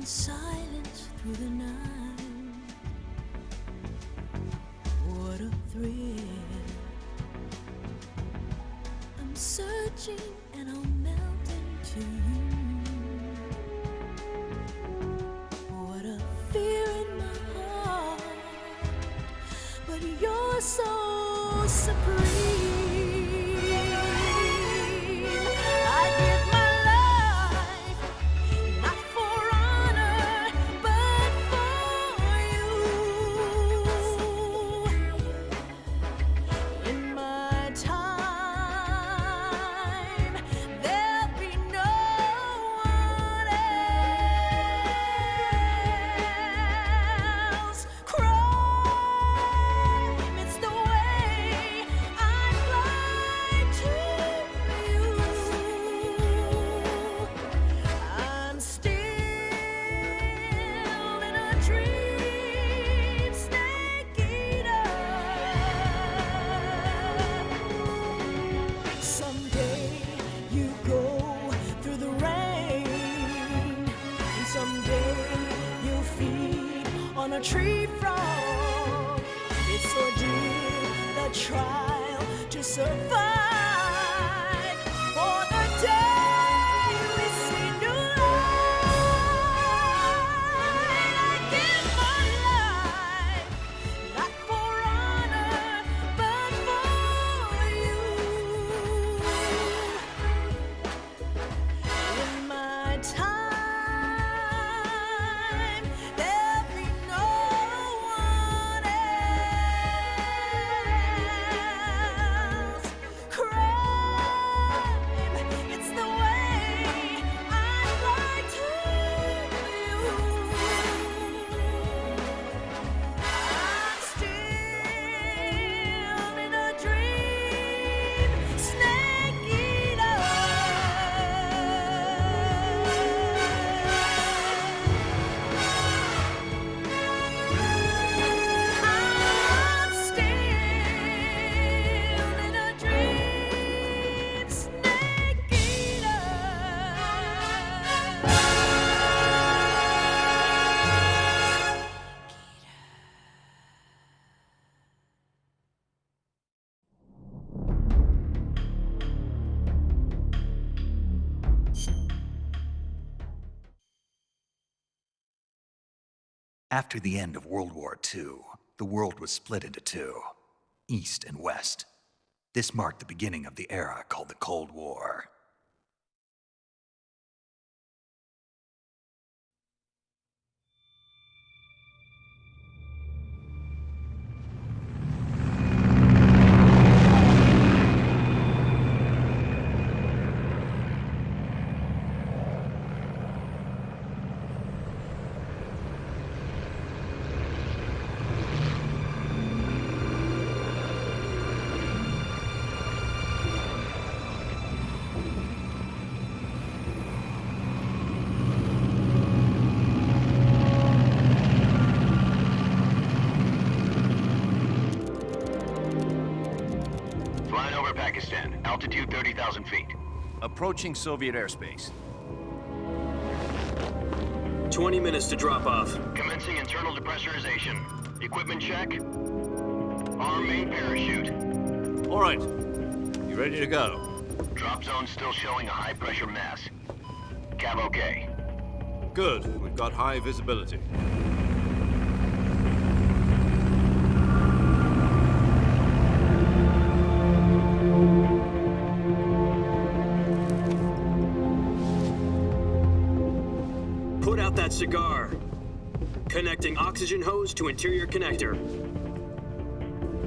silence through the night. What a thrill. I'm searching and I'll melt into you. What a fear in my heart, but you're so supreme. A tree frog, it's ordeal, the trial to survive. For the day we see new light, I give my life, not for honor, but for you. In my time, After the end of World War II, the world was split into two, East and West. This marked the beginning of the era called the Cold War. Altitude 30,000 feet. Approaching Soviet airspace. 20 minutes to drop off. Commencing internal depressurization. Equipment check. Arm main parachute. All right. You ready to go? Drop zone still showing a high pressure mass. Cav okay. Good. We've got high visibility. Put out that cigar. Connecting oxygen hose to interior connector.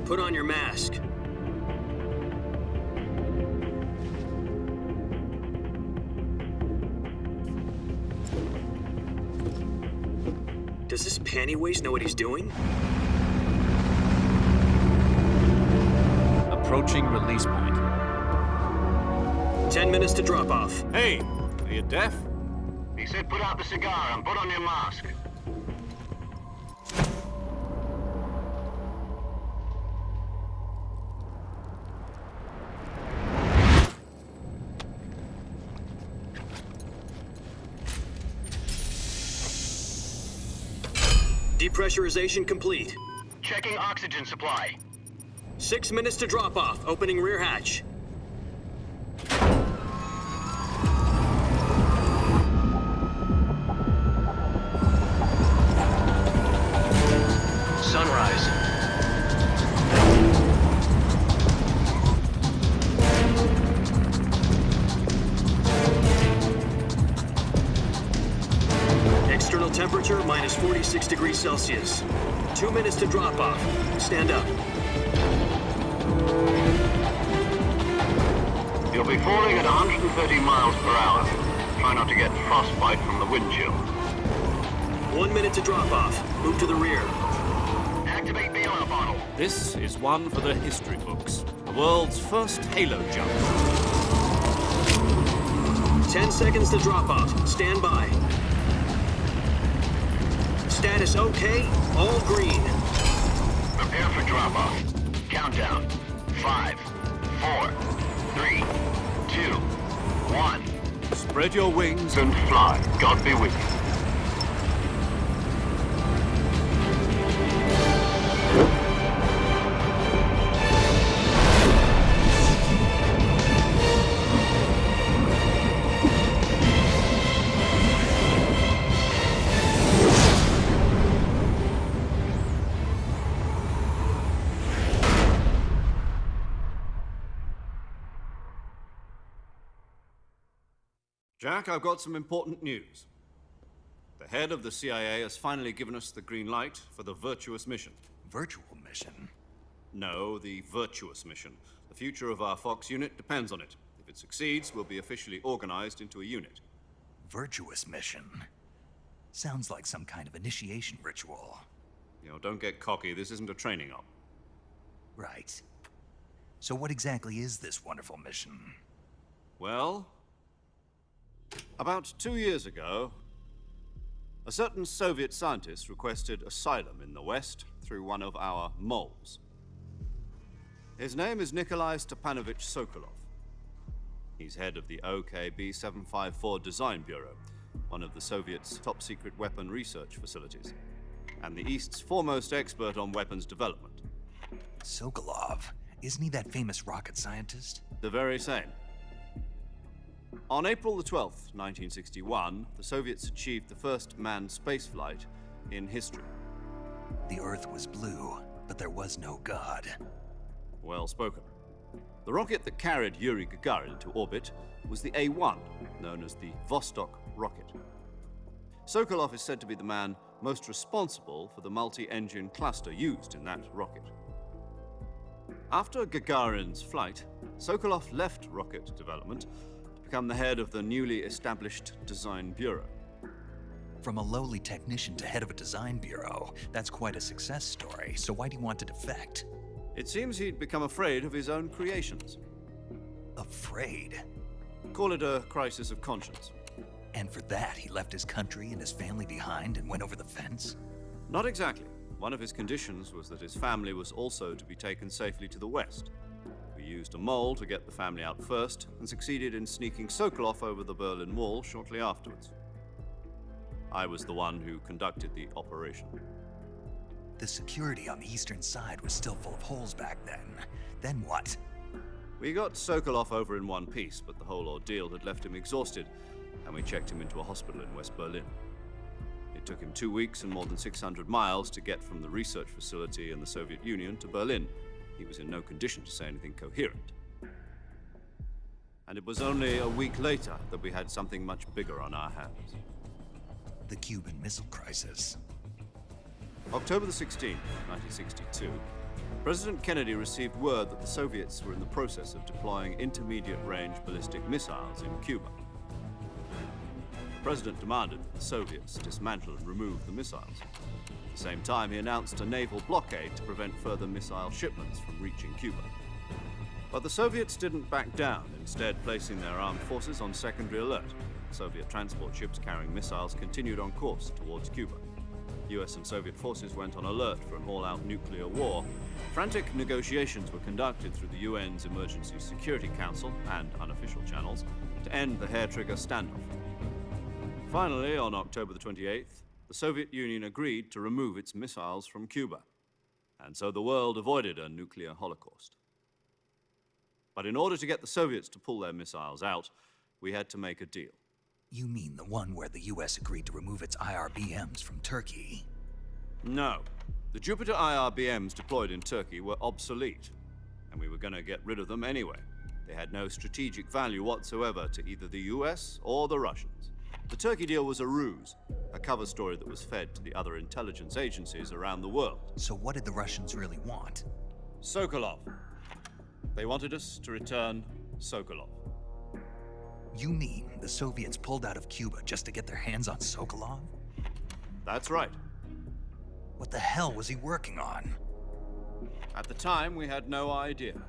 Put on your mask. Does this pantywaist know what he's doing? Approaching release point. 10 minutes to drop off. Hey, are you deaf? He said put out the cigar and put on your mask. Depressurization complete. Checking oxygen supply. 6 minutes to drop off. Opening rear hatch. Sunrise. External temperature minus 46 degrees Celsius. 2 minutes to drop off. Stand up. You'll be falling at 130 miles per hour. Try not to get frostbite from the wind chill. 1 minute to drop off. Move to the rear. Activate bailout bottle. This is one for the history books. The world's first halo jump. 10 seconds to drop off. Stand by. Status okay. All green. Prepare for drop-off. Countdown. 5, 4, 3, 2, 1. Spread your wings. And fly. God be with you. Jack, I've got some important news. The head of the CIA has finally given us the green light for the Virtuous Mission. Virtual Mission? No, the Virtuous Mission. The future of our Fox unit depends on it. If it succeeds, we'll be officially organized into a unit. Virtuous Mission? Sounds like some kind of initiation ritual. Don't get cocky. This isn't a training op. Right. So what exactly is this wonderful mission? Well, about 2 years ago, a certain Soviet scientist requested asylum in the West through one of our moles. His name is Nikolai Stepanovich Sokolov. He's head of the OKB 754 Design Bureau, one of the Soviets' top-secret weapon research facilities, and the East's foremost expert on weapons development. Sokolov? Isn't he that famous rocket scientist? The very same. On April the 12th, 1961, the Soviets achieved the first manned spaceflight in history. The Earth was blue, but there was no God. Well spoken. The rocket that carried Yuri Gagarin into orbit was the A-1, known as the Vostok rocket. Sokolov is said to be the man most responsible for the multi-engine cluster used in that rocket. After Gagarin's flight, Sokolov left rocket development to become the head of the newly established Design Bureau. From a lowly technician to head of a design bureau, that's quite a success story, so why'd he want to defect? It seems he'd become afraid of his own creations. Afraid? Call it a crisis of conscience. And for that, he left his country and his family behind and went over the fence? Not exactly. One of his conditions was that his family was also to be taken safely to the West. We used a mole to get the family out first and succeeded in sneaking Sokolov over the Berlin Wall shortly afterwards. I was the one who conducted the operation. The security on the eastern side was still full of holes back then. Then what? We got Sokolov over in one piece, but the whole ordeal had left him exhausted, and we checked him into a hospital in West Berlin. It took him 2 weeks and more than 600 miles to get from the research facility in the Soviet Union to Berlin. He was in no condition to say anything coherent. And it was only a week later that we had something much bigger on our hands. The Cuban Missile Crisis. October the 16th, 1962, President Kennedy received word that the Soviets were in the process of deploying intermediate-range ballistic missiles in Cuba. The President demanded that the Soviets dismantle and remove the missiles. At the same time, he announced a naval blockade to prevent further missile shipments from reaching Cuba. But the Soviets didn't back down, instead placing their armed forces on secondary alert. Soviet transport ships carrying missiles continued on course towards Cuba. US and Soviet forces went on alert for an all-out nuclear war. Frantic negotiations were conducted through the UN's Emergency Security Council and unofficial channels to end the hair-trigger standoff. Finally, on October the 28th, the Soviet Union agreed to remove its missiles from Cuba, and so the world avoided a nuclear holocaust. But in order to get the Soviets to pull their missiles out, we had to make a deal. You mean the one where the US agreed to remove its IRBMs from Turkey? No. The Jupiter IRBMs deployed in Turkey were obsolete, and we were going to get rid of them anyway. They had no strategic value whatsoever to either the US or the Russians. The Turkey deal was a ruse, a cover story that was fed to the other intelligence agencies around the world. So what did the Russians really want? Sokolov. They wanted us to return Sokolov. You mean the Soviets pulled out of Cuba just to get their hands on Sokolov? That's right. What the hell was he working on? At the time, we had no idea.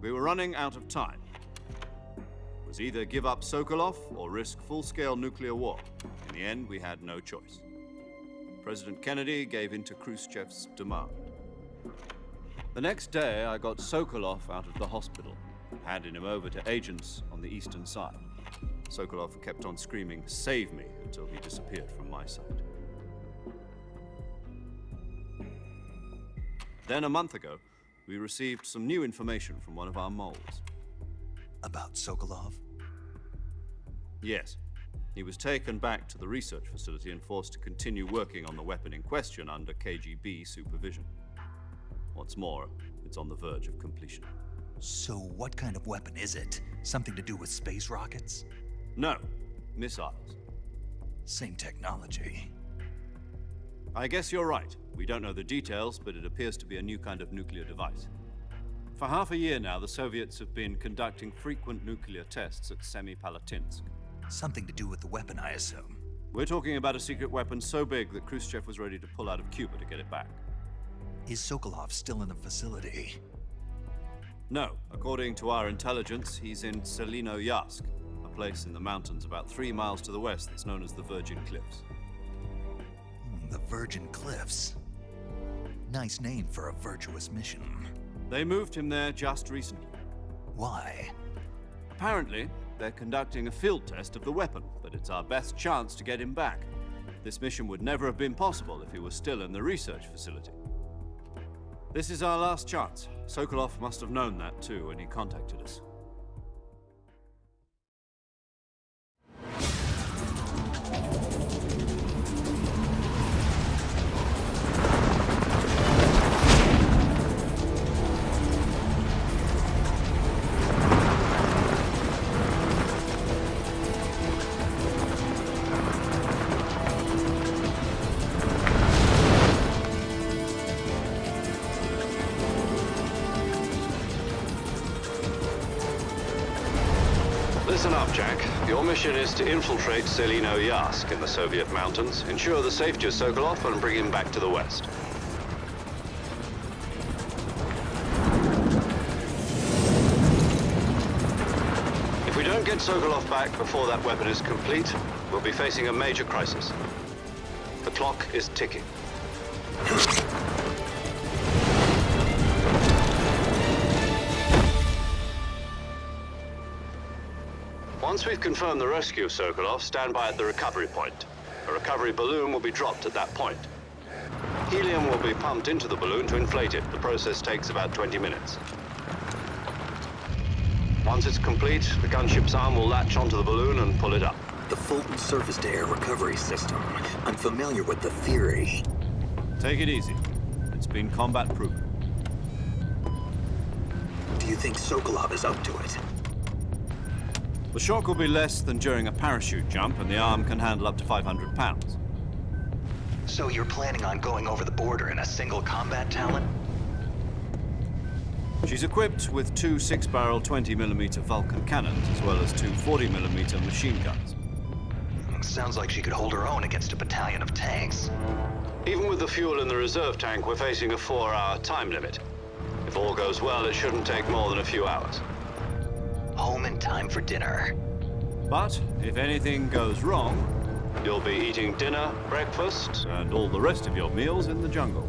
We were running out of time. It was either give up Sokolov or risk full-scale nuclear war. In the end, we had no choice. President Kennedy gave in to Khrushchev's demand. The next day, I got Sokolov out of the hospital, handing him over to agents on the eastern side. Sokolov kept on screaming, "Save me," until he disappeared from my sight. Then a month ago, we received some new information from one of our moles. About Sokolov? Yes. He was taken back to the research facility and forced to continue working on the weapon in question under KGB supervision. What's more, it's on the verge of completion. So what kind of weapon is it? Something to do with space rockets? No, missiles. Same technology. I guess you're right. We don't know the details, but it appears to be a new kind of nuclear device. For half a year now, the Soviets have been conducting frequent nuclear tests at Semipalatinsk. Something to do with the weapon, I assume. We're talking about a secret weapon so big that Khrushchev was ready to pull out of Cuba to get it back. Is Sokolov still in the facility? No. According to our intelligence, he's in Selinoyarsk, a place in the mountains about 3 miles to the west that's known as the Virgin Cliffs. The Virgin Cliffs. Nice name for a virtuous mission. They moved him there just recently. Why? Apparently, they're conducting a field test of the weapon, but it's our best chance to get him back. This mission would never have been possible if he was still in the research facility. This is our last chance. Sokolov must have known that too when he contacted us. Listen up, Jack. Your mission is to infiltrate Selinoyarsk in the Soviet mountains, ensure the safety of Sokolov, and bring him back to the west. If we don't get Sokolov back before that weapon is complete, we'll be facing a major crisis. The clock is ticking. Once we've confirmed the rescue of Sokolov, stand by at the recovery point. A recovery balloon will be dropped at that point. Helium will be pumped into the balloon to inflate it. The process takes about 20 minutes. Once it's complete, the gunship's arm will latch onto the balloon and pull it up. The Fulton surface-to-air recovery system. I'm familiar with the theory. Take it easy. It's been combat-proven. Do you think Sokolov is up to it? The shock will be less than during a parachute jump, and the arm can handle up to 500 pounds. So you're planning on going over the border in a single combat Talon? She's equipped with 2 6-barrel 20mm Vulcan cannons, as well as 2 40mm machine guns. Sounds like she could hold her own against a battalion of tanks. Even with the fuel in the reserve tank, we're facing a 4-hour time limit. If all goes well, it shouldn't take more than a few hours. Home in time for dinner. But if anything goes wrong, you'll be eating dinner, breakfast, and all the rest of your meals in the jungle.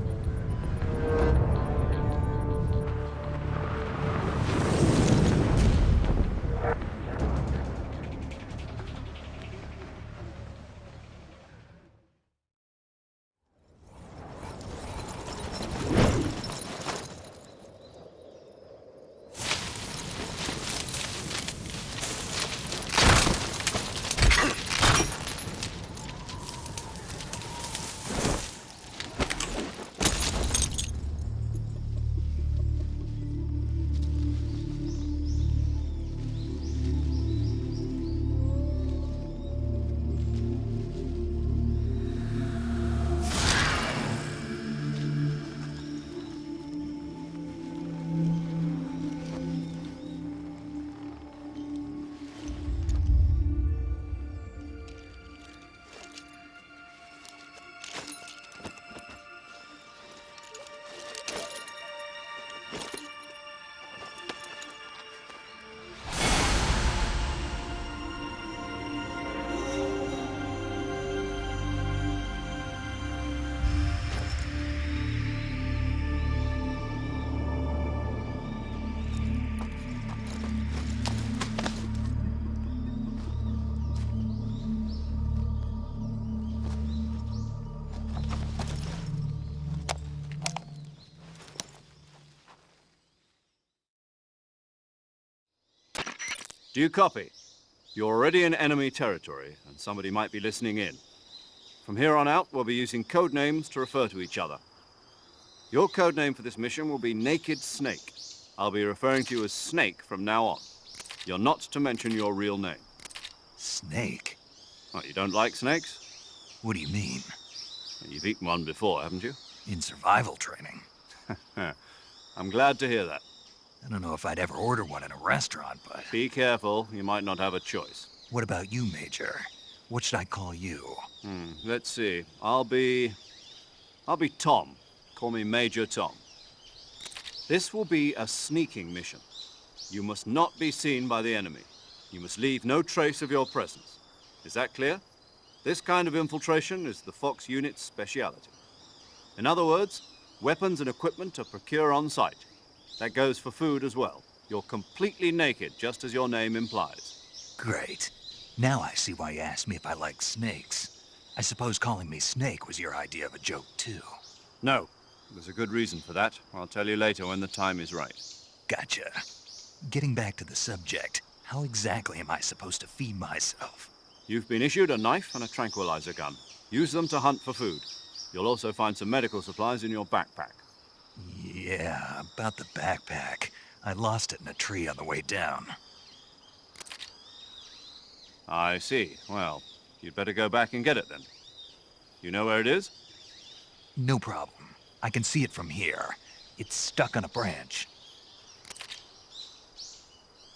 Do you copy? You're already in enemy territory, and somebody might be listening in. From here on out, we'll be using code names to refer to each other. Your code name for this mission will be Naked Snake. I'll be referring to you as Snake from now on. You're not to mention your real name. Snake? Oh, you don't like snakes? What do you mean? You've eaten one before, haven't you? In survival training? I'm glad to hear that. I don't know if I'd ever order one in a restaurant, but... Be careful, you might not have a choice. What about you, Major? What should I call you? Let's see. I'll be Tom. Call me Major Tom. This will be a sneaking mission. You must not be seen by the enemy. You must leave no trace of your presence. Is that clear? This kind of infiltration is the Fox unit's speciality. In other words, weapons and equipment are procured on site. That goes for food as well. You're completely naked, just as your name implies. Great. Now I see why you asked me if I like snakes. I suppose calling me Snake was your idea of a joke, too. No. There's a good reason for that. I'll tell you later when the time is right. Gotcha. Getting back to the subject, how exactly am I supposed to feed myself? You've been issued a knife and a tranquilizer gun. Use them to hunt for food. You'll also find some medical supplies in your backpack. Yeah, about the backpack. I lost it in a tree on the way down. I see. Well, you'd better go back and get it then. You know where it is? No problem. I can see it from here. It's stuck on a branch.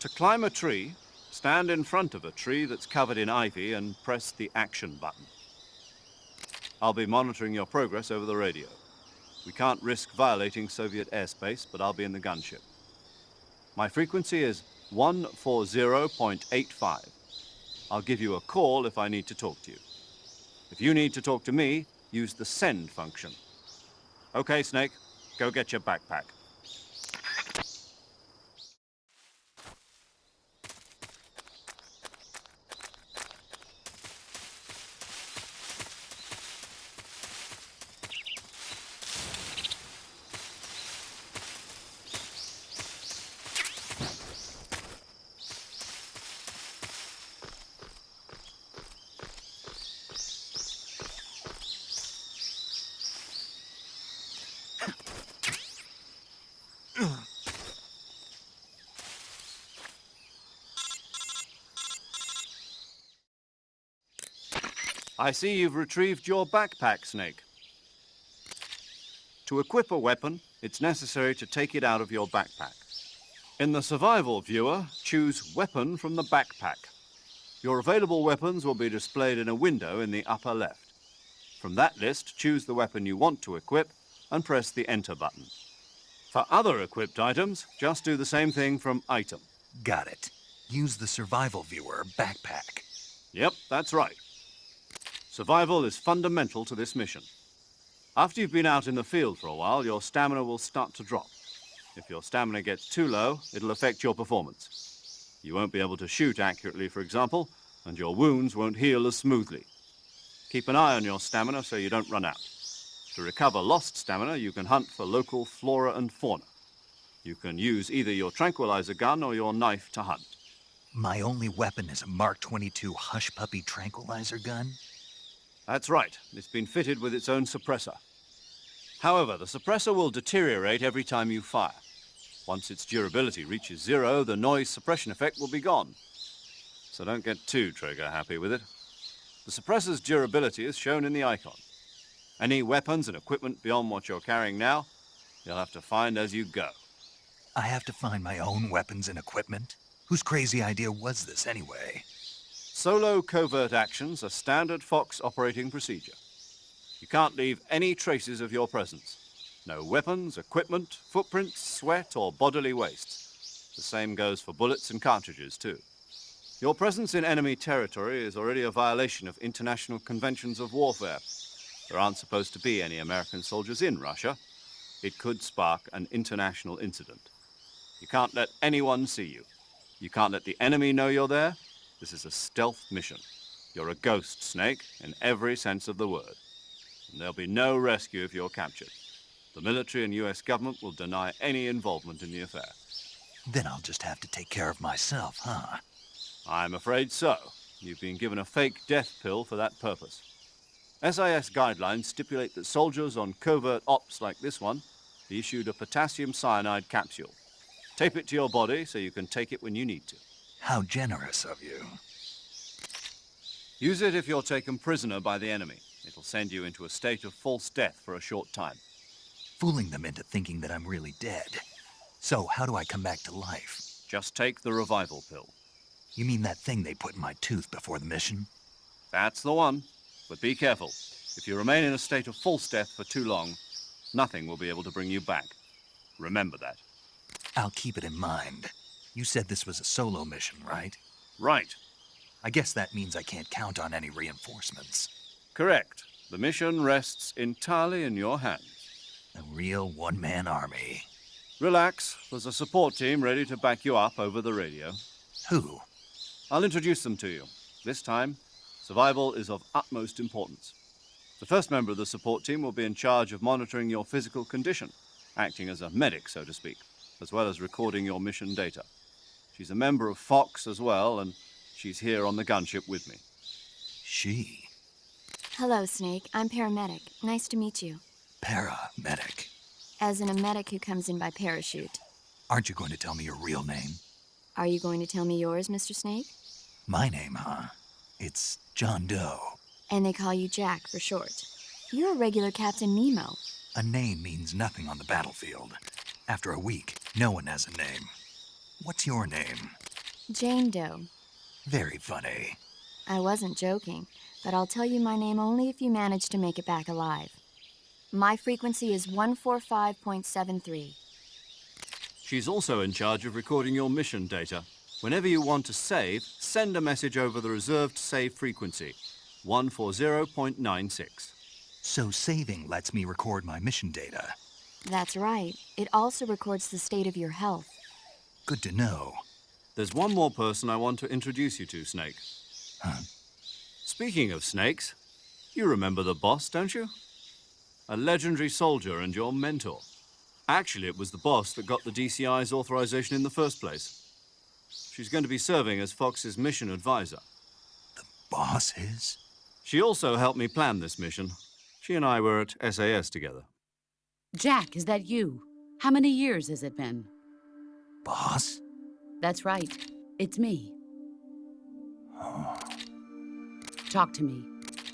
To climb a tree, stand in front of a tree that's covered in ivy and press the action button. I'll be monitoring your progress over the radio. We can't risk violating Soviet airspace, but I'll be in the gunship. My frequency is 140.85. I'll give you a call if I need to talk to you. If you need to talk to me, use the send function. Okay, Snake, go get your backpack. I see you've retrieved your backpack, Snake. To equip a weapon, it's necessary to take it out of your backpack. In the survival viewer, choose Weapon from the backpack. Your available weapons will be displayed in a window in the upper left. From that list, choose the weapon you want to equip and press the Enter button. For other equipped items, just do the same thing from Item. Got it. Use the survival viewer backpack. Yep, that's right. Survival is fundamental to this mission. After you've been out in the field for a while, your stamina will start to drop. If your stamina gets too low, it'll affect your performance. You won't be able to shoot accurately, for example, and your wounds won't heal as smoothly. Keep an eye on your stamina so you don't run out. To recover lost stamina, you can hunt for local flora and fauna. You can use either your tranquilizer gun or your knife to hunt. My only weapon is a Mark 22 Hush Puppy tranquilizer gun? That's right. It's been fitted with its own suppressor. However, the suppressor will deteriorate every time you fire. Once its durability reaches 0, the noise suppression effect will be gone. So don't get too trigger-happy with it. The suppressor's durability is shown in the icon. Any weapons and equipment beyond what you're carrying now, you'll have to find as you go. I have to find my own weapons and equipment? Whose crazy idea was this, anyway? Solo covert actions are standard Fox operating procedure. You can't leave any traces of your presence. No weapons, equipment, footprints, sweat, or bodily waste. The same goes for bullets and cartridges, too. Your presence in enemy territory is already a violation of international conventions of warfare. There aren't supposed to be any American soldiers in Russia. It could spark an international incident. You can't let anyone see you. You can't let the enemy know you're there. This is a stealth mission. You're a ghost, Snake, in every sense of the word. And there'll be no rescue if you're captured. The military and US government will deny any involvement in the affair. Then I'll just have to take care of myself, huh? I'm afraid so. You've been given a fake death pill for that purpose. SIS guidelines stipulate that soldiers on covert ops like this one be issued a potassium cyanide capsule. Tape it to your body so you can take it when you need to. How generous of you. Use it if you're taken prisoner by the enemy. It'll send you into a state of false death for a short time. Fooling them into thinking that I'm really dead. So, how do I come back to life? Just take the revival pill. You mean that thing they put in my tooth before the mission? That's the one. But be careful. If you remain in a state of false death for too long, nothing will be able to bring you back. Remember that. I'll keep it in mind. You said this was a solo mission, right? Right. I guess that means I can't count on any reinforcements. Correct. The mission rests entirely in your hands. A real one-man army. Relax. There's a support team ready to back you up over the radio. Who? I'll introduce them to you. This time, survival is of utmost importance. The first member of the support team will be in charge of monitoring your physical condition, acting as a medic, so to speak, as well as recording your mission data. She's a member of Fox as well, and she's here on the gunship with me. She? Hello, Snake. I'm paramedic. Nice to meet you. Paramedic. As in a medic who comes in by parachute. Aren't you going to tell me your real name? Are you going to tell me yours, Mr. Snake? My name, huh? It's John Doe. And they call you Jack for short. You're a regular Captain Nemo. A name means nothing on the battlefield. After a week, no one has a name. What's your name? Jane Doe. Very funny. I wasn't joking, but I'll tell you my name only if you manage to make it back alive. My frequency is 145.73. She's also in charge of recording your mission data. Whenever you want to save, send a message over the reserved save frequency, 140.96. So saving lets me record my mission data. That's right. It also records the state of your health. Good to know. There's one more person I want to introduce you to, Snake. Huh? Speaking of snakes, you remember the boss, don't you? A legendary soldier and your mentor. Actually, it was the boss that got the DCI's authorization in the first place. She's going to be serving as Fox's mission advisor. The boss is? She also helped me plan this mission. She and I were at SAS together. Jack, is that you? How many years has it been? Boss? That's right. It's me. Oh. Talk to me.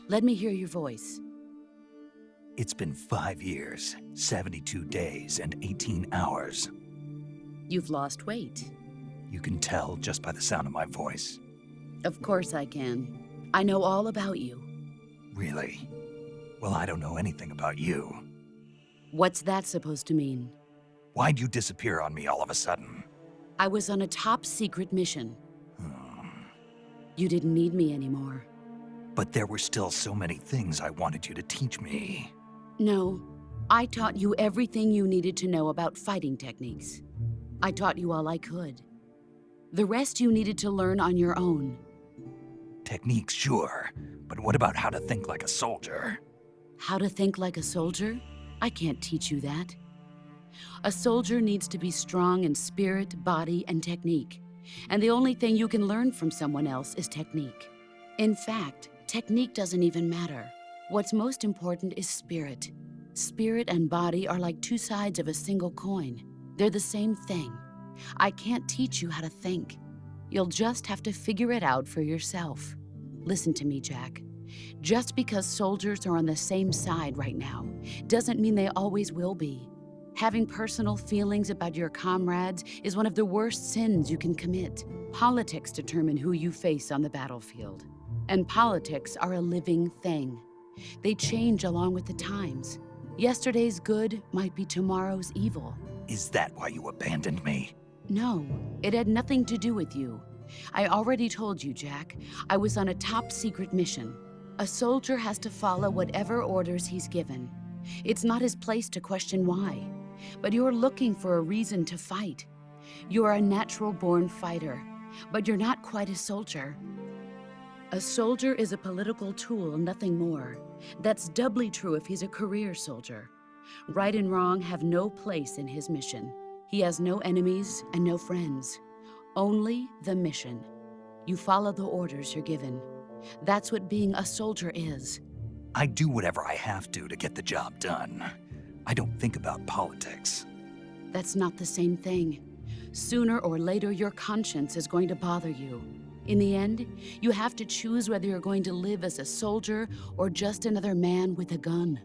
Let me hear your voice. It's been 5 years, 72 days, and 18 hours. You've lost weight. You can tell just by the sound of my voice. Of course I can. I know all about you. Really? Well, I don't know anything about you. What's that supposed to mean? Why'd you disappear on me all of a sudden? I was on a top-secret mission. You didn't need me anymore. But there were still so many things I wanted you to teach me. No, I taught you everything you needed to know about fighting techniques. I taught you all I could. The rest you needed to learn on your own. Techniques, sure. But what about how to think like a soldier? How to think like a soldier? I can't teach you that. A soldier needs to be strong in spirit, body, and technique. And the only thing you can learn from someone else is technique. In fact, technique doesn't even matter. What's most important is spirit. Spirit and body are like two sides of a single coin. They're the same thing. I can't teach you how to think. You'll just have to figure it out for yourself. Listen to me, Jack. Just because soldiers are on the same side right now doesn't mean they always will be. Having personal feelings about your comrades is one of the worst sins you can commit. Politics determine who you face on the battlefield. And politics are a living thing. They change along with the times. Yesterday's good might be tomorrow's evil. Is that why you abandoned me? No, it had nothing to do with you. I already told you, Jack. I was on a top-secret mission. A soldier has to follow whatever orders he's given. It's not his place to question why. But you're looking for a reason to fight. You're a natural-born fighter, but you're not quite a soldier. A soldier is a political tool, nothing more. That's doubly true if he's a career soldier. Right and wrong have no place in his mission. He has no enemies and no friends. Only the mission. You follow the orders you're given. That's what being a soldier is. I do whatever I have to get the job done. I don't think about politics. That's not the same thing. Sooner or later, your conscience is going to bother you. In the end, you have to choose whether you're going to live as a soldier or just another man with a gun.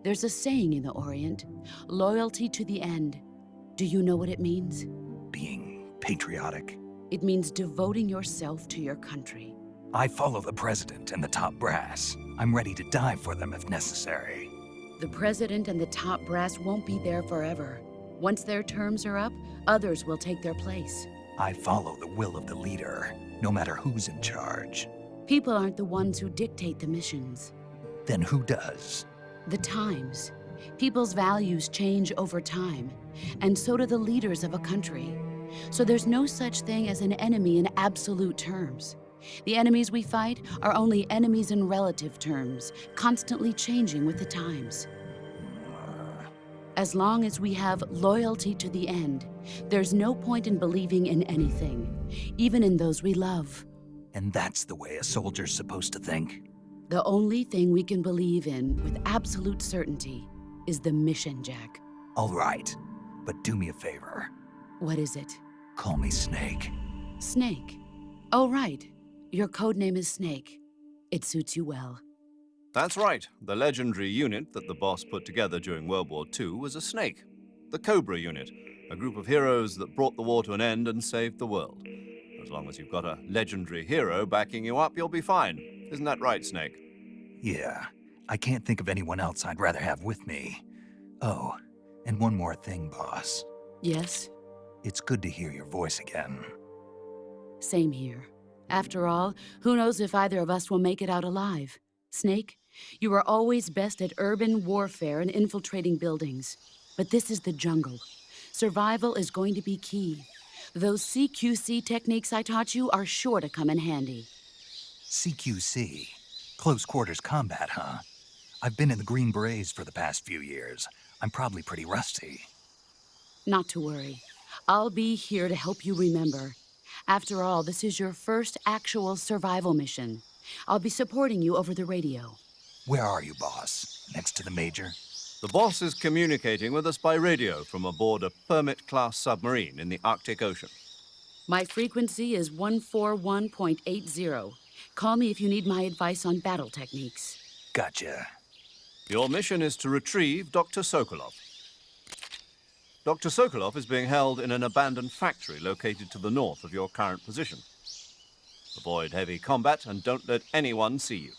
There's a saying in the Orient, loyalty to the end. Do you know what it means? Being patriotic. It means devoting yourself to your country. I follow the president and the top brass. I'm ready to die for them if necessary. The president and the top brass won't be there forever. Once their terms are up, others will take their place. I follow the will of the leader, no matter who's in charge. People aren't the ones who dictate the missions. Then who does? The times. People's values change over time, and so do the leaders of a country. So there's no such thing as an enemy in absolute terms. The enemies we fight are only enemies in relative terms, constantly changing with the times. As long as we have loyalty to the end, there's no point in believing in anything, even in those we love. And that's the way a soldier's supposed to think? The only thing we can believe in with absolute certainty is the mission, Jack. All right, but do me a favor. What is it? Call me Snake. Snake? Oh, right. Your code name is Snake. It suits you well. That's right. The legendary unit that the boss put together during World War II was a snake. The Cobra unit, a group of heroes that brought the war to an end and saved the world. As long as you've got a legendary hero backing you up, you'll be fine. Isn't that right, Snake? Yeah, I can't think of anyone else I'd rather have with me. Oh, and one more thing, boss. Yes? It's good to hear your voice again. Same here. After all, who knows if either of us will make it out alive? Snake, you are always best at urban warfare and infiltrating buildings. But this is the jungle. Survival is going to be key. Those CQC techniques I taught you are sure to come in handy. CQC? Close quarters combat, huh? I've been in the Green Berets for the past few years. I'm probably pretty rusty. Not to worry. I'll be here to help you remember. After all, this is your first actual survival mission. I'll be supporting you over the radio. Where are you, boss? Next to the Major? The boss is communicating with us by radio from aboard a Permit-class submarine in the Arctic Ocean. My frequency is 141.80. Call me if you need my advice on battle techniques. Gotcha. Your mission is to retrieve Dr. Sokolov. Dr. Sokolov is being held in an abandoned factory located to the north of your current position. Avoid heavy combat and don't let anyone see you.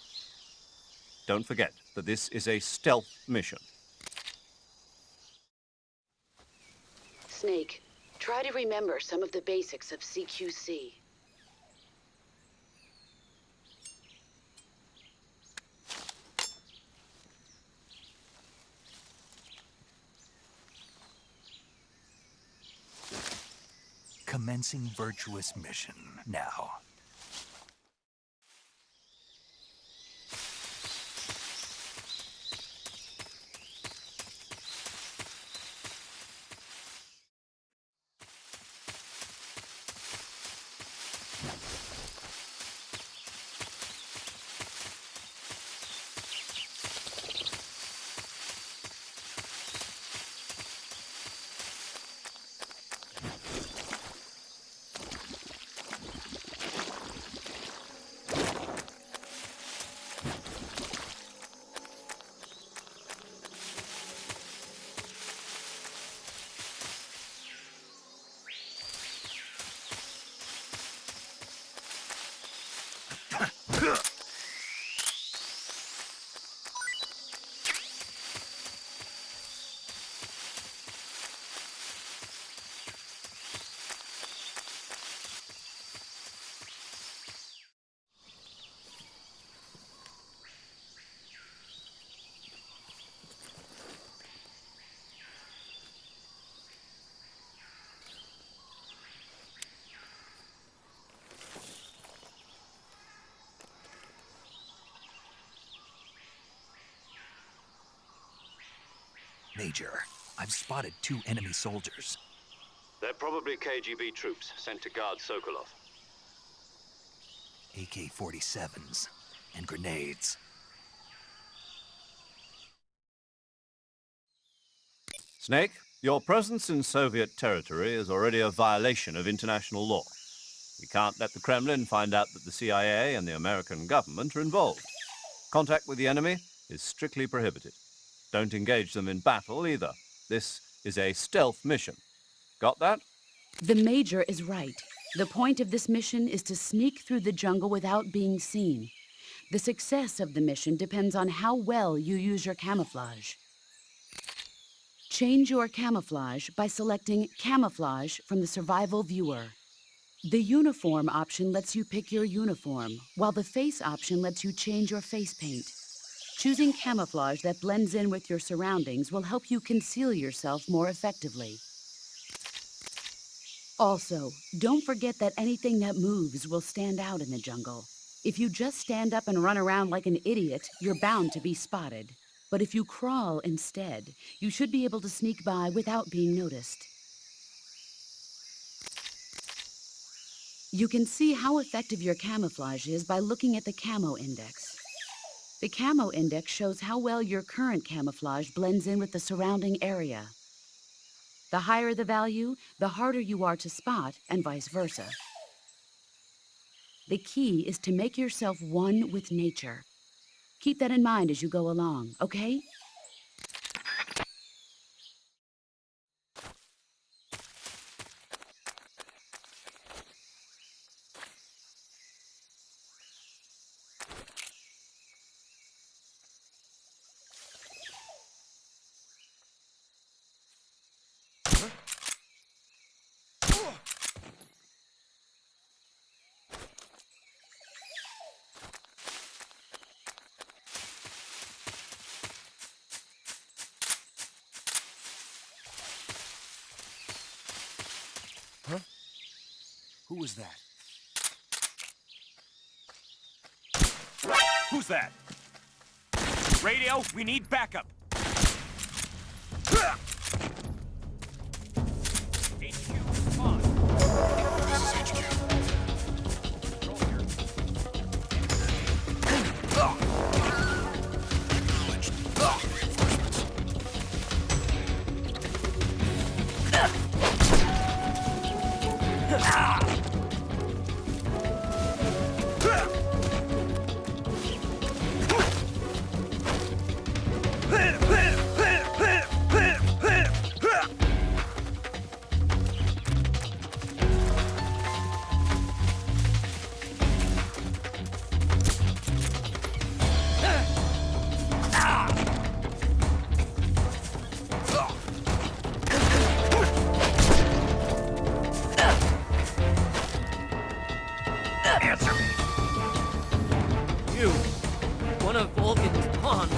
Don't forget that this is a stealth mission. Snake, try to remember some of the basics of CQC. Commencing Virtuous Mission now. Major, I've spotted 2 enemy soldiers. They're probably KGB troops sent to guard Sokolov. AK-47s, and grenades. Snake, your presence in Soviet territory is already a violation of international law. We can't let the Kremlin find out that the CIA and the American government are involved. Contact with the enemy is strictly prohibited. Don't engage them in battle either. This is a stealth mission. Got that? The Major is right. The point of this mission is to sneak through the jungle without being seen. The success of the mission depends on how well you use your camouflage. Change your camouflage by selecting Camouflage from the Survival Viewer. The Uniform option lets you pick your uniform, while the Face option lets you change your face paint. Choosing camouflage that blends in with your surroundings will help you conceal yourself more effectively. Also, don't forget that anything that moves will stand out in the jungle. If you just stand up and run around like an idiot, you're bound to be spotted. But if you crawl instead, you should be able to sneak by without being noticed. You can see how effective your camouflage is by looking at the Camo Index. The Camo Index shows how well your current camouflage blends in with the surrounding area. The higher the value, the harder you are to spot, and vice versa. The key is to make yourself one with nature. Keep that in mind as you go along, okay? Huh? Who was that? Who's that? Radio, we need backup. HQ, on. This is HQ. Control here. Acknowledged. Reinforcements. Answer me. You, one of Volgan's pawns.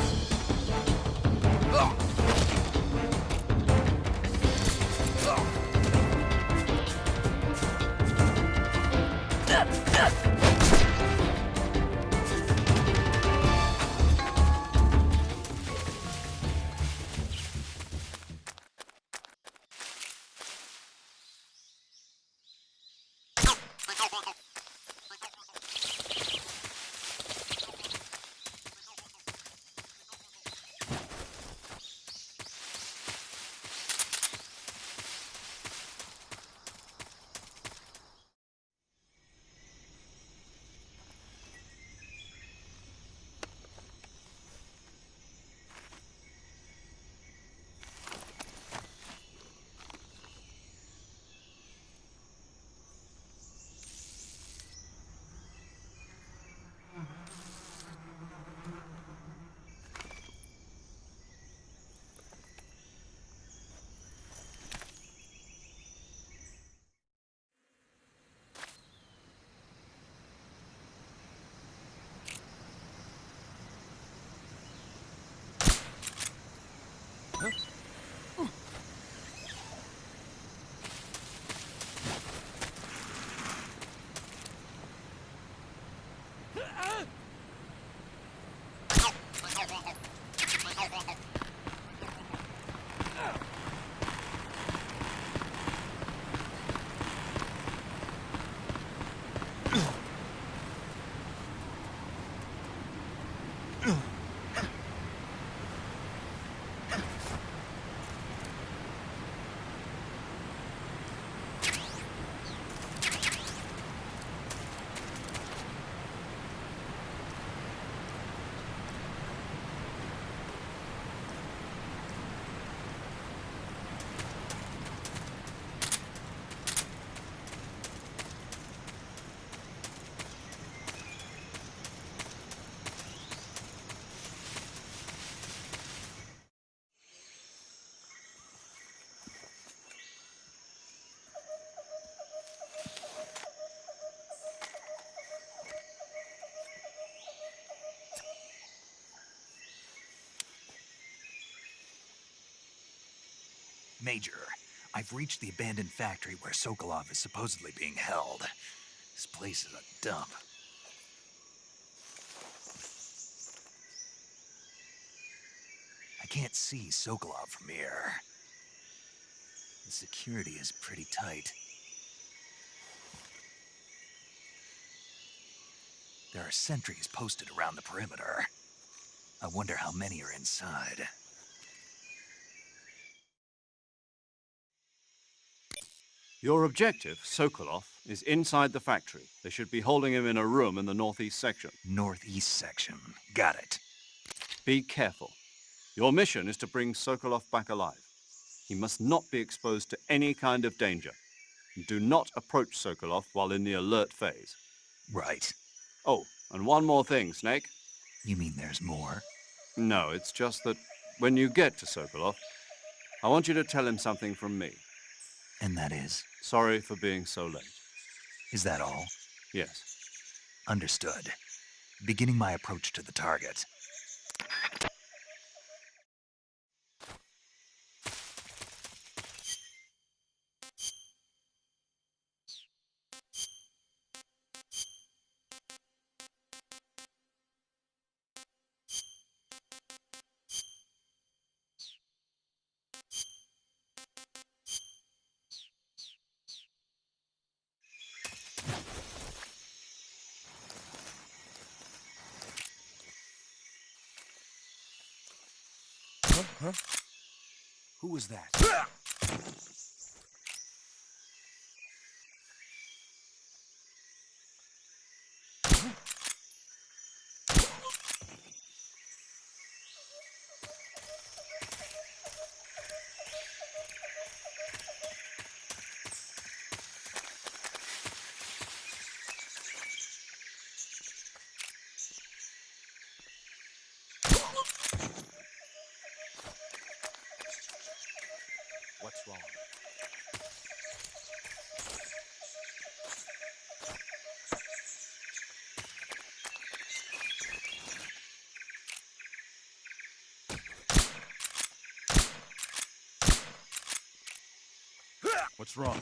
Major, I've reached the abandoned factory where Sokolov is supposedly being held. This place is a dump. I can't see Sokolov from here. The security is pretty tight. There are sentries posted around the perimeter. I wonder how many are inside. Your objective, Sokolov, is inside the factory. They should be holding him in a room in the northeast section. Northeast section. Got it. Be careful. Your mission is to bring Sokolov back alive. He must not be exposed to any kind of danger. Do not approach Sokolov while in the alert phase. Right. Oh, and one more thing, Snake. You mean there's more? No, it's just that when you get to Sokolov, I want you to tell him something from me. And that is? Sorry for being so late. Is that all? Yes. Understood. Beginning my approach to the target. Huh? Who was that? What's wrong? What's wrong?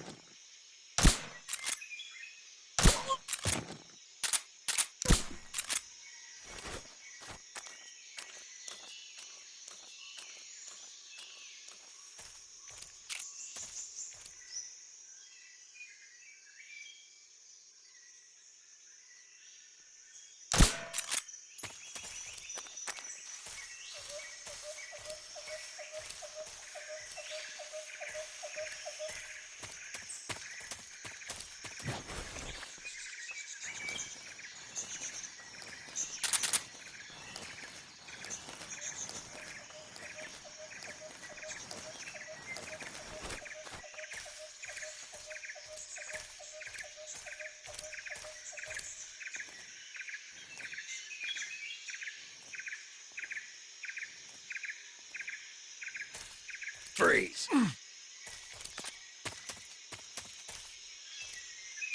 Freeze!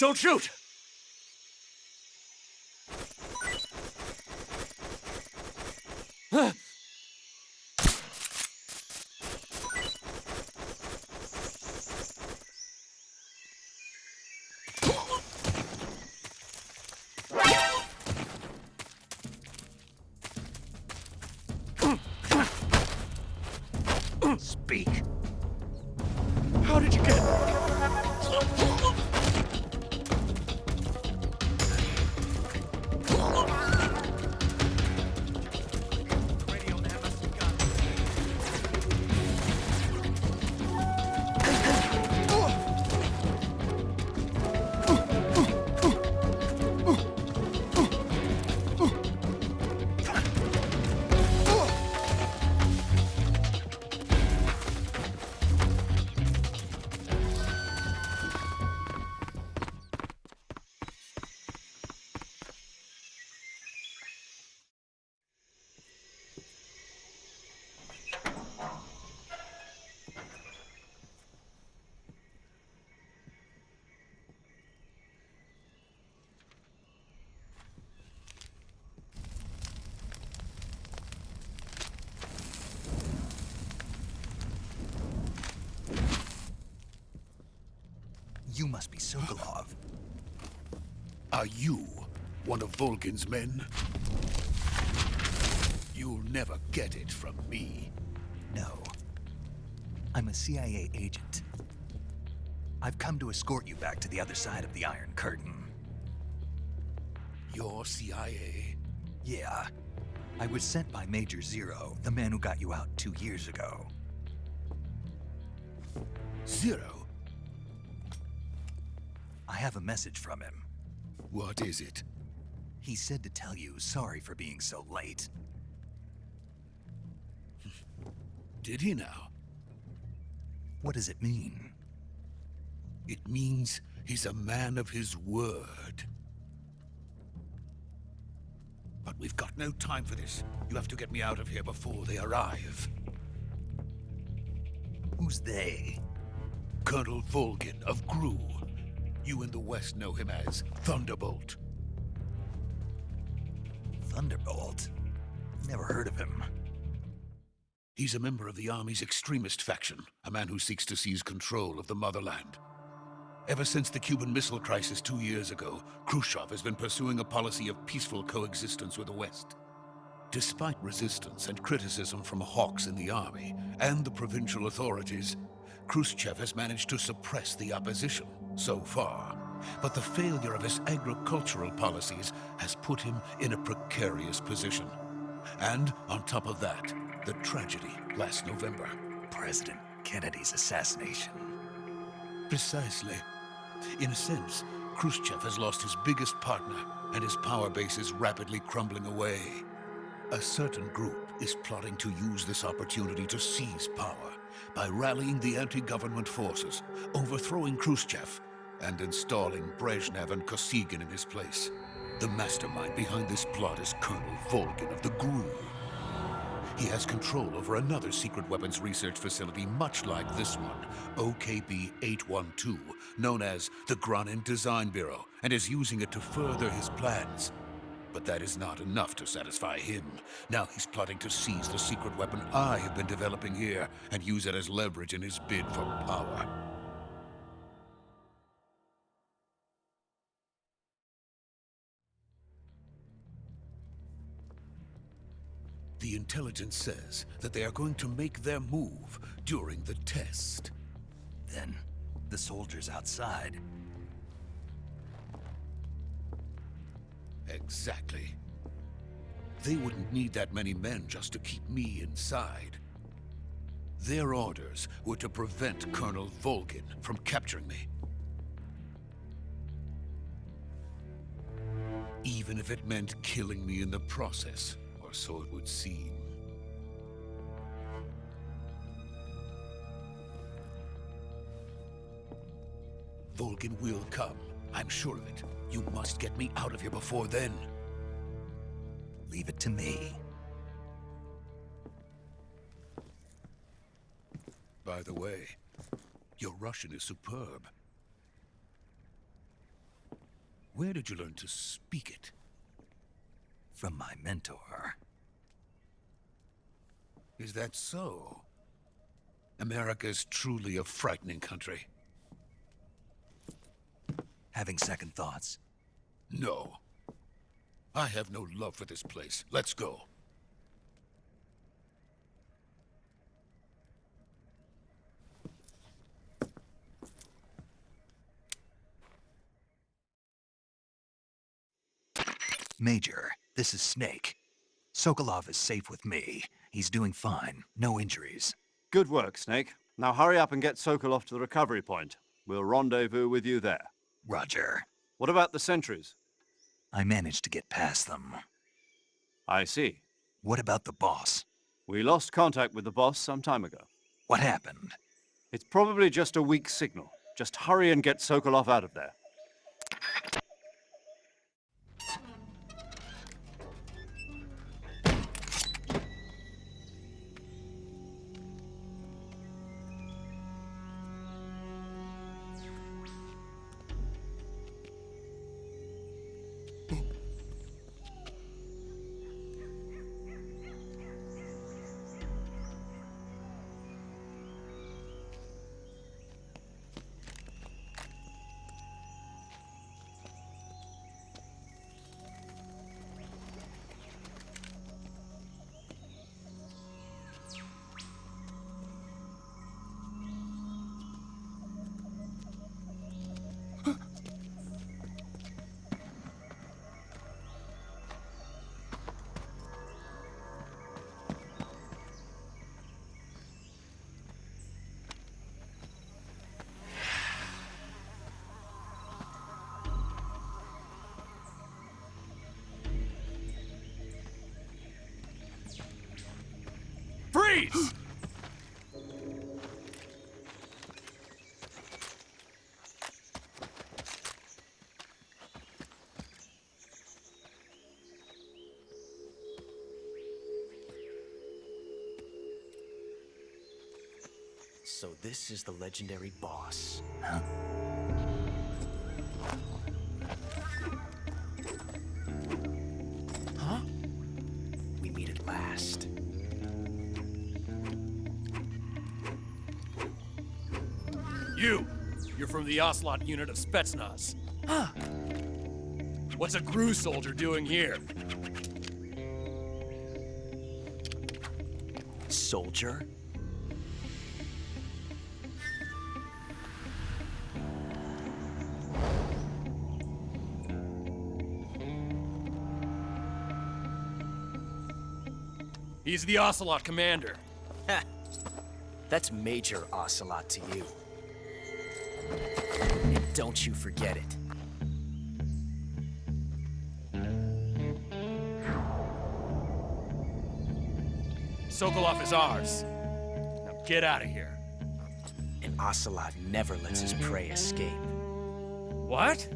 Don't shoot! Speak. How did you get... You must be Sokolov. Are you one of Volgin's men? You'll never get it from me. No. I'm a CIA agent. I've come to escort you back to the other side of the Iron Curtain. You're CIA? Yeah. I was sent by Major Zero, the man who got you out 2 years ago. Zero? I have a message from him. What is it? He said to tell you sorry for being so late. Did he now? What does it mean? It means he's a man of his word. But we've got no time for this. You have to get me out of here before they arrive. Who's they? Colonel Volgin of GRU. You in the West know him as Thunderbolt. Thunderbolt? Never heard of him. He's a member of the Army's extremist faction, a man who seeks to seize control of the motherland. Ever since the Cuban Missile Crisis 2 years ago, Khrushchev has been pursuing a policy of peaceful coexistence with the West. Despite resistance and criticism from hawks in the army and the provincial authorities, Khrushchev has managed to suppress the opposition so far. But the failure of his agricultural policies has put him in a precarious position. And on top of that, the tragedy last November. President Kennedy's assassination. Precisely. In a sense, Khrushchev has lost his biggest partner, and his power base is rapidly crumbling away. A certain group is plotting to use this opportunity to seize power by rallying the anti-government forces, overthrowing Khrushchev, and installing Brezhnev and Kosygin in his place. The mastermind behind this plot is Colonel Volgin of the GRU. He has control over another secret weapons research facility much like this one, OKB-812, known as the Granin Design Bureau, and is using it to further his plans. But that is not enough to satisfy him. Now he's plotting to seize the secret weapon I have been developing here and use it as leverage in his bid for power. The intelligence says that they are going to make their move during the test. Then, the soldiers outside. Exactly. They wouldn't need that many men just to keep me inside. Their orders were to prevent Colonel Volgin from capturing me. Even if it meant killing me in the process. Or so it would seem. Volgin will come. I'm sure of it. You must get me out of here before then. Leave it to me. By the way, your Russian is superb. Where did you learn to speak it? From my mentor. Is that so? America is truly a frightening country. Having second thoughts? No. I have no love for this place. Let's go. Major, this is Snake. Sokolov is safe with me. He's doing fine. No injuries. Good work, Snake. Now hurry up and get Sokolov to the recovery point. We'll rendezvous with you there. Roger. What about the sentries? I managed to get past them. I see. What about the boss? We lost contact with the boss some time ago. What happened? It's probably just a weak signal. Just hurry and get Sokolov out of there. Freeze! So this is the legendary boss. Huh? Huh? We meet at last. You're from the Ocelot unit of Spetsnaz. Huh. What's a GRU soldier doing here? Soldier? He's the Ocelot commander. Ha! That's Major Ocelot to you. And don't you forget it. Sokolov is ours. Now get out of here. And Ocelot never lets his prey escape. What?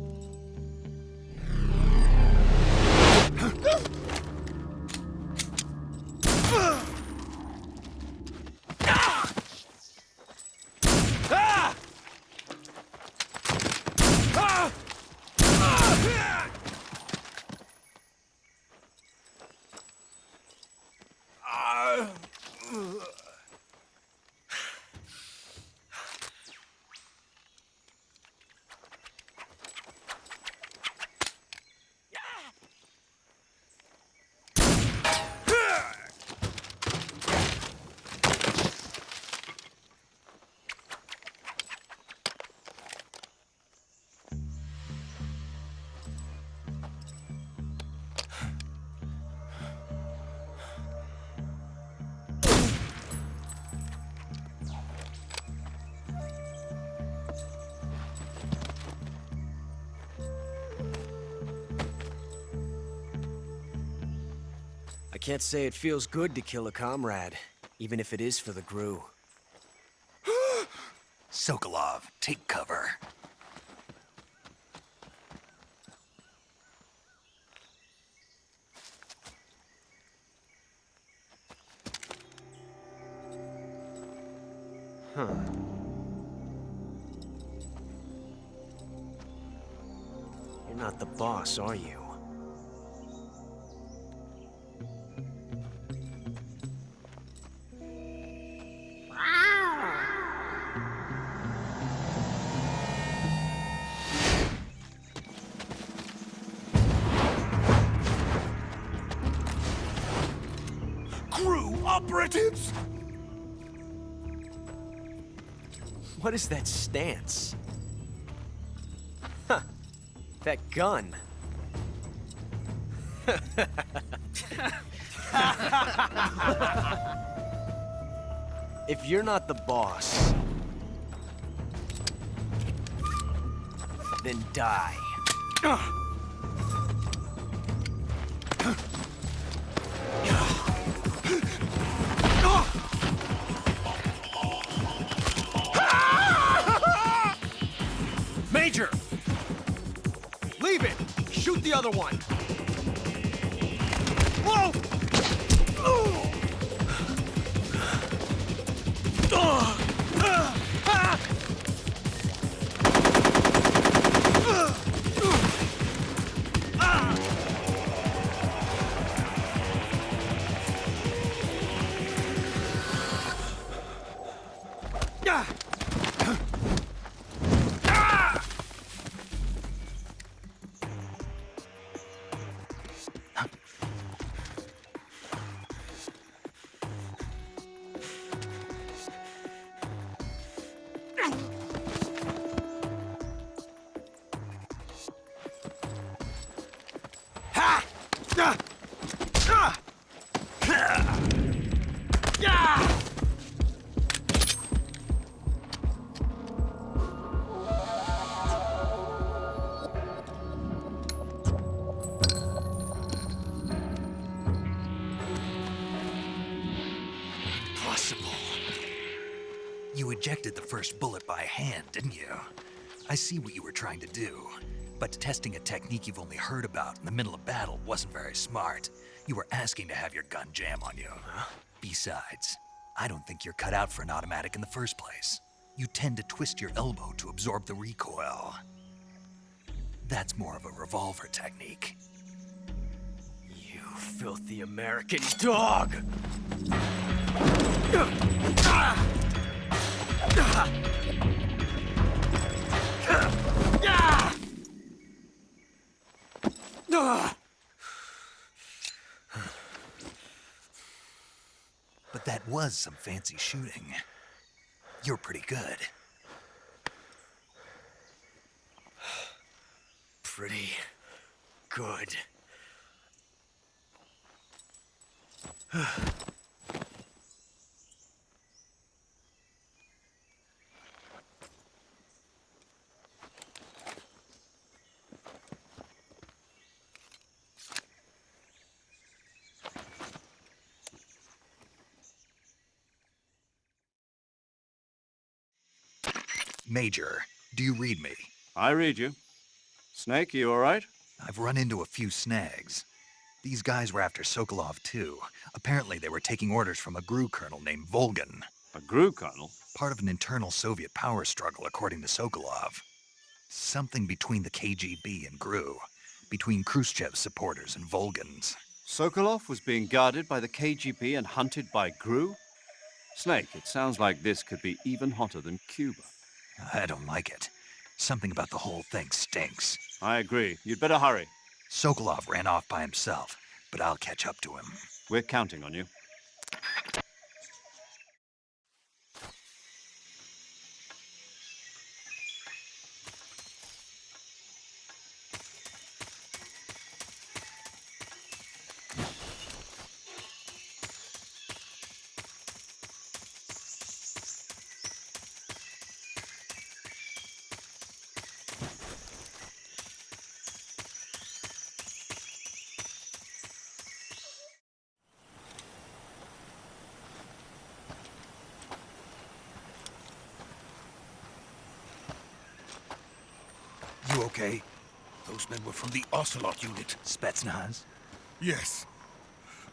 I can't say it feels good to kill a comrade, even if it is for the GRU. Sokolov, take cover. Huh. You're not the boss, are you? Operatives! What is that stance? Huh. That gun. If you're not the boss, then die. Major! Leave it! Shoot the other one! Whoa! You ejected the first bullet by hand, didn't you? I see what you were trying to do, but testing a technique you've only heard about in the middle of battle wasn't very smart. You were asking to have your gun jam on you. Besides, I don't think you're cut out for an automatic in the first place. You tend to twist your elbow to absorb the recoil. That's more of a revolver technique. You filthy American dog! But that was some fancy shooting. You're pretty good. Pretty good. Major, do you read me? I read you. Snake, you all right? I've run into a few snags. These guys were after Sokolov, too. Apparently they were taking orders from a GRU colonel named Volgan. A GRU colonel? Part of an internal Soviet power struggle, according to Sokolov. Something between the KGB and GRU. Between Khrushchev's supporters and Volgan's. Sokolov was being guarded by the KGB and hunted by GRU? Snake, it sounds like this could be even hotter than Cuba. I don't like it. Something about the whole thing stinks. I agree. You'd better hurry. Sokolov ran off by himself, but I'll catch up to him. We're counting on you. You okay? Those men were from the Ocelot unit. Spetsnaz? Yes.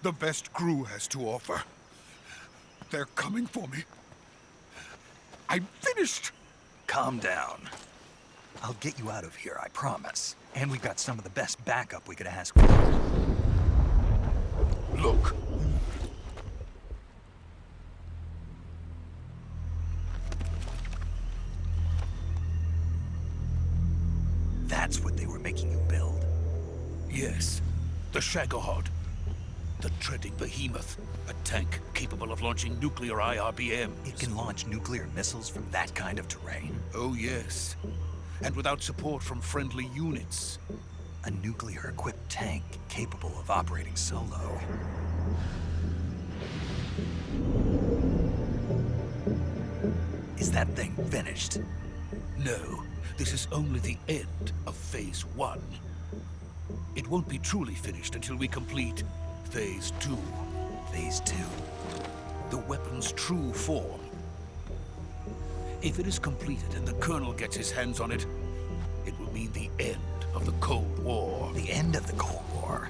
The best GRU has to offer. They're coming for me. I'm finished! Calm down. I'll get you out of here, I promise. And we've got some of the best backup we could ask for. Look. That's what they were making you build? Yes. The Shagohod. The treading behemoth. A tank capable of launching nuclear IRBMs. It can launch nuclear missiles from that kind of terrain? Oh, yes. And without support from friendly units. A nuclear-equipped tank capable of operating solo. Is that thing finished? No. This is only the end of Phase 1. It won't be truly finished until we complete Phase 2. Phase 2? The weapon's true form. If it is completed and the Colonel gets his hands on it, it will mean the end of the Cold War. The end of the Cold War?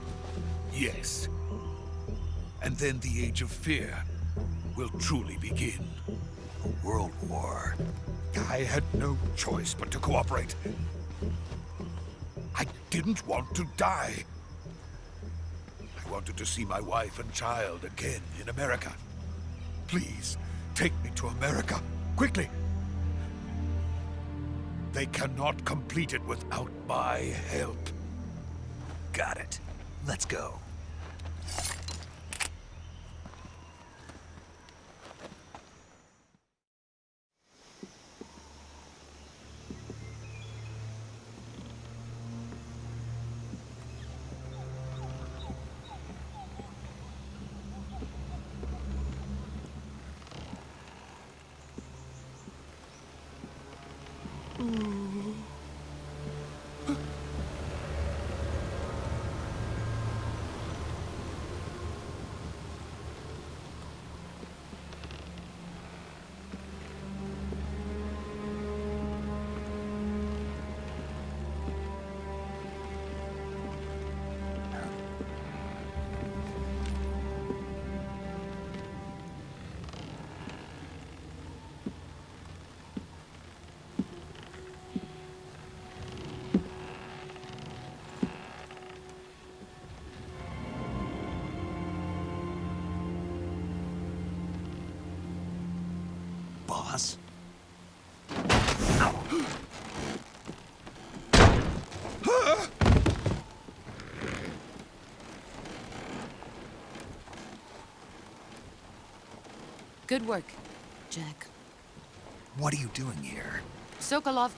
Yes. And then the Age of Fear will truly begin. A world war. I had no choice but to cooperate. I didn't want to die. I wanted to see my wife and child again in America. Please, take me to America, quickly. They cannot complete it without my help. Got it. Let's go. Good work, Jack. What are you doing here? Sokolov,